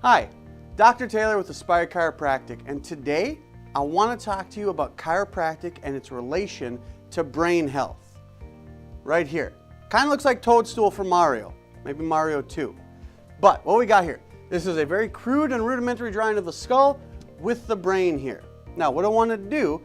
Hi, Dr. Taylor with Aspire Chiropractic, and today I want to talk to you about chiropractic and its relation to brain health. Right here. Kind of looks like Toadstool from Mario, maybe Mario 2. But what we got here, this is a very crude and rudimentary drawing of the skull with the brain here. Now what I want to do,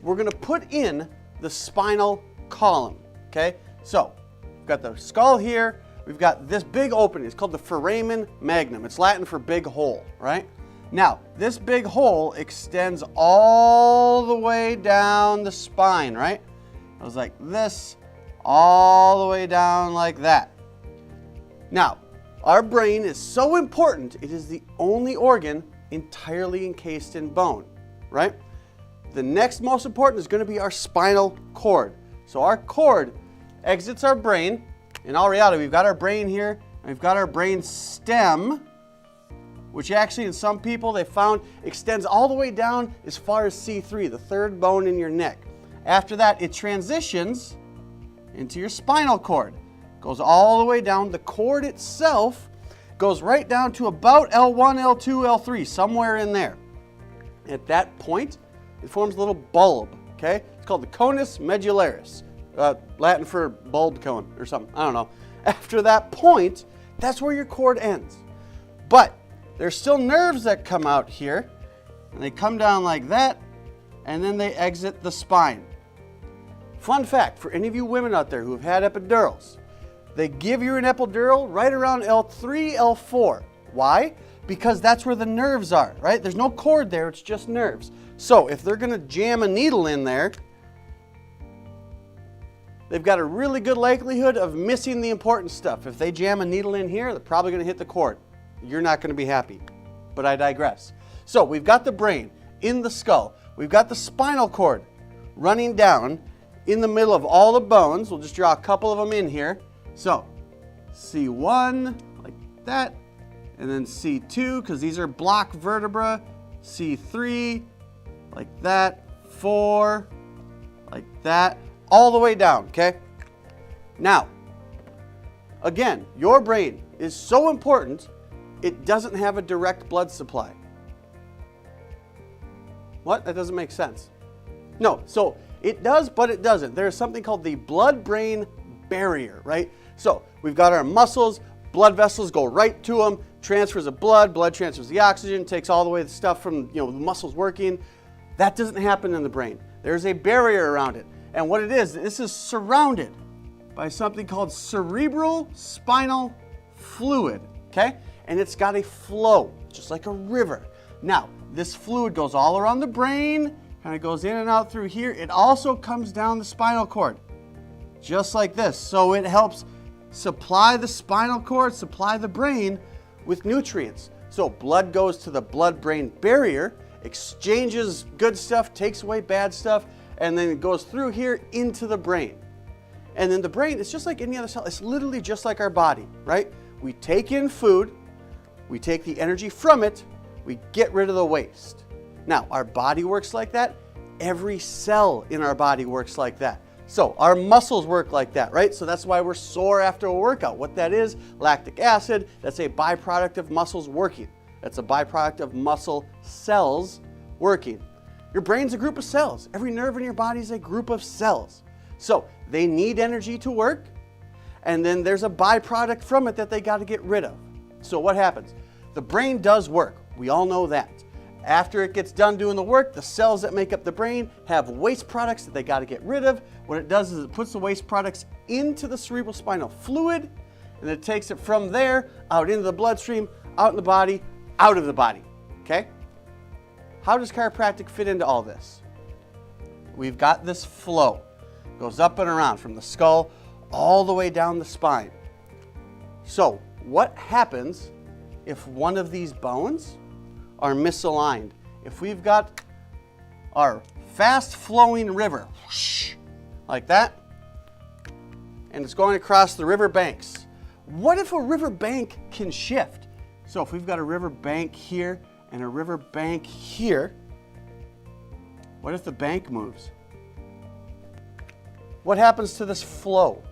we're going to put in the spinal column, okay? So, we've got the skull here, we've got this big opening, it's called the foramen magnum. It's Latin for big hole, right? Now, this big hole extends all the way down the spine, right? It goes like this, all the way down like that. Now, our brain is so important, it is the only organ entirely encased in bone, right? The next most important is going to be our spinal cord. So our cord exits our brain. In all reality, we've got our brain here, and we've got our brain stem, which actually in some people they found extends all the way down as far as C3, the third bone in your neck. After that, it transitions into your spinal cord. Goes all the way down. The cord itself goes right down to about L1, L2, L3, somewhere in there. At that point, it forms a little bulb, okay? It's called the conus medullaris, Latin for bulb cone or something, I don't know. After that point, that's where your cord ends. But there's still nerves that come out here, and they come down like that, and then they exit the spine. Fun fact, for any of you women out there who have had epidurals, they give you an epidural right around L3, L4. Why? Because that's where the nerves are, right? There's no cord there, it's just nerves. So if they're going to jam a needle in there, they've got a really good likelihood of missing the important stuff. If they jam a needle in here, they're probably going to hit the cord. You're not going to be happy, but I digress. So we've got the brain in the skull. We've got the spinal cord running down in the middle of all the bones. We'll just draw a couple of them in here. So C1, like that, and then C2, because these are block vertebra, C3, like that, 4, like that, all the way down, okay? Now, again, your brain is so important, it doesn't have a direct blood supply. What? That doesn't make sense. No, so it does, but it doesn't. There's something called the blood-brain barrier, right? So we've got our muscles, blood vessels go right to them, transfers of blood transfers the oxygen, takes all the way the stuff from the muscles working. That doesn't happen in the brain. There's a barrier around it. And what it is, this is surrounded by something called cerebral spinal fluid, okay? And it's got a flow, just like a river. Now, this fluid goes all around the brain, kind of goes in and out through here. It also comes down the spinal cord, just like this. So it helps supply the spinal cord, supply the brain with nutrients. So blood goes to the blood-brain barrier, exchanges good stuff, takes away bad stuff, and then it goes through here into the brain. And then the brain is just like any other cell. It's literally just like our body, right? We take in food, we take the energy from it, we get rid of the waste. Now, our body works like that. Every cell in our body works like that. So our muscles work like that, right? So that's why we're sore after a workout. What that is, lactic acid, that's a byproduct of muscles working. That's a byproduct of muscle cells working. Your brain's a group of cells. Every nerve in your body is a group of cells. So they need energy to work, and then there's a byproduct from it that they got to get rid of. So what happens? The brain does work. We all know that. After it gets done doing the work, the cells that make up the brain have waste products that they got to get rid of. What it does is it puts the waste products into the cerebral spinal fluid, and it takes it from there out into the bloodstream, out in the body, out of the body, okay? How does chiropractic fit into all this? We've got this flow. It goes up and around from the skull all the way down the spine. So what happens if one of these bones are misaligned? If we've got our fast-flowing river, whoosh, like that, and it's going across the river banks. What if a river bank can shift? So if we've got a river bank here and a river bank here, what if the bank moves? What happens to this flow?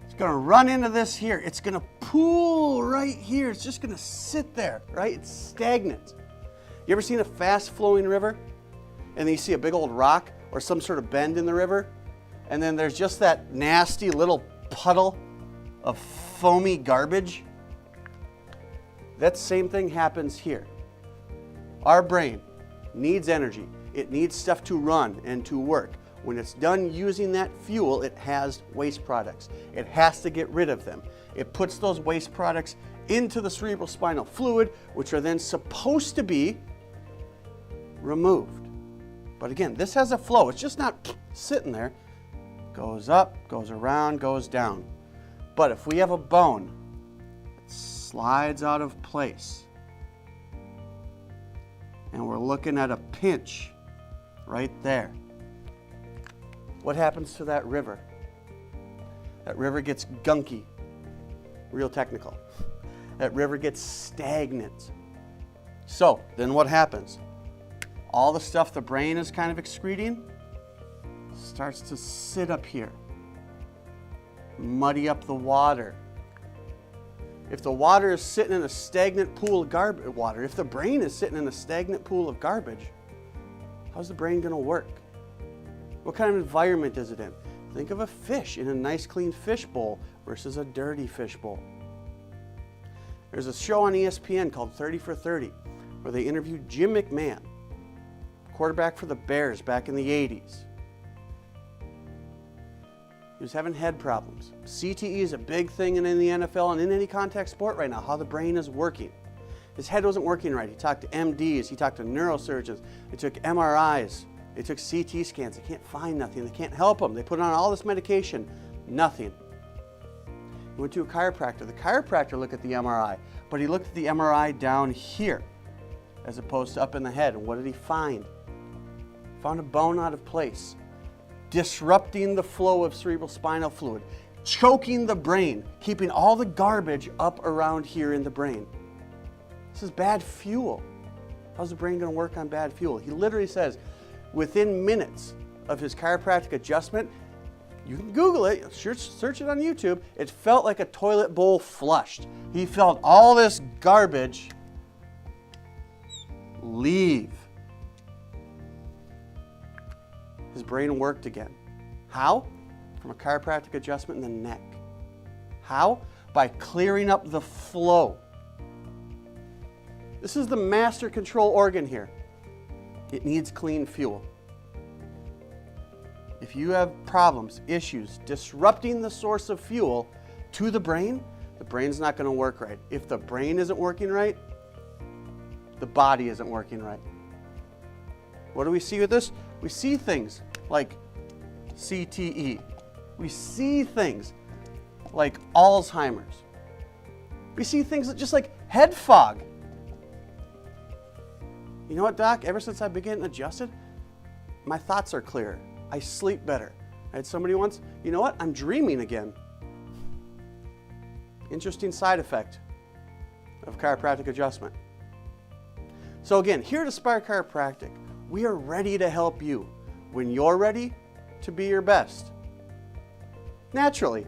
It's going to run into this here. It's going to pool right here. It's just going to sit there, right? It's stagnant. You ever seen a fast-flowing river? And then you see a big old rock or some sort of bend in the river, and then there's just that nasty little puddle of foamy garbage? That same thing happens here. Our brain needs energy. It needs stuff to run and to work. When it's done using that fuel, it has waste products. It has to get rid of them. It puts those waste products into the cerebrospinal fluid, which are then supposed to be removed. But again, this has a flow. It's just not sitting there. Goes up, goes around, goes down. But if we have a bone that slides out of place, and we're looking at a pinch right there, what happens to that river? That river gets gunky, real technical. That river gets stagnant. So then what happens? All the stuff the brain is kind of excreting starts to sit up here, muddy up the water. If the water is sitting in a stagnant pool of garbage, if the brain is sitting in a stagnant pool of garbage, how's the brain going to work? What kind of environment is it in? Think of a fish in a nice clean fish bowl versus a dirty fish bowl. There's a show on ESPN called 30 for 30 where they interviewed Jim McMahon, quarterback for the Bears back in the 80s. He was having head problems. CTE is a big thing in the NFL and in any contact sport right now, how the brain is working. His head wasn't working right. He talked to MDs, he talked to neurosurgeons, they took MRIs, they took CT scans. They can't find nothing. They can't help him. They put on all this medication, nothing. He went to a chiropractor. The chiropractor looked at the MRI, but he looked at the MRI down here as opposed to up in the head. And what did he find? Found a bone out of place, disrupting the flow of cerebrospinal fluid, choking the brain, keeping all the garbage up around here in the brain. This is bad fuel. How's the brain going to work on bad fuel? He literally says, within minutes of his chiropractic adjustment, you can Google it, search it on YouTube, it felt like a toilet bowl flushed. He felt all this garbage leave. His brain worked again. How? From a chiropractic adjustment in the neck. How? By clearing up the flow. This is the master control organ here. It needs clean fuel. If you have problems, issues, disrupting the source of fuel to the brain's not going to work right. If the brain isn't working right, the body isn't working right. What do we see with this? We see things like CTE. We see things like Alzheimer's. We see things just like head fog. You know what, Doc? Ever since I've been getting adjusted, my thoughts are clearer. I sleep better. I had somebody once, you know what? I'm dreaming again. Interesting side effect of chiropractic adjustment. So again, here at Aspire Chiropractic, we are ready to help you when you're ready to be your best. Naturally.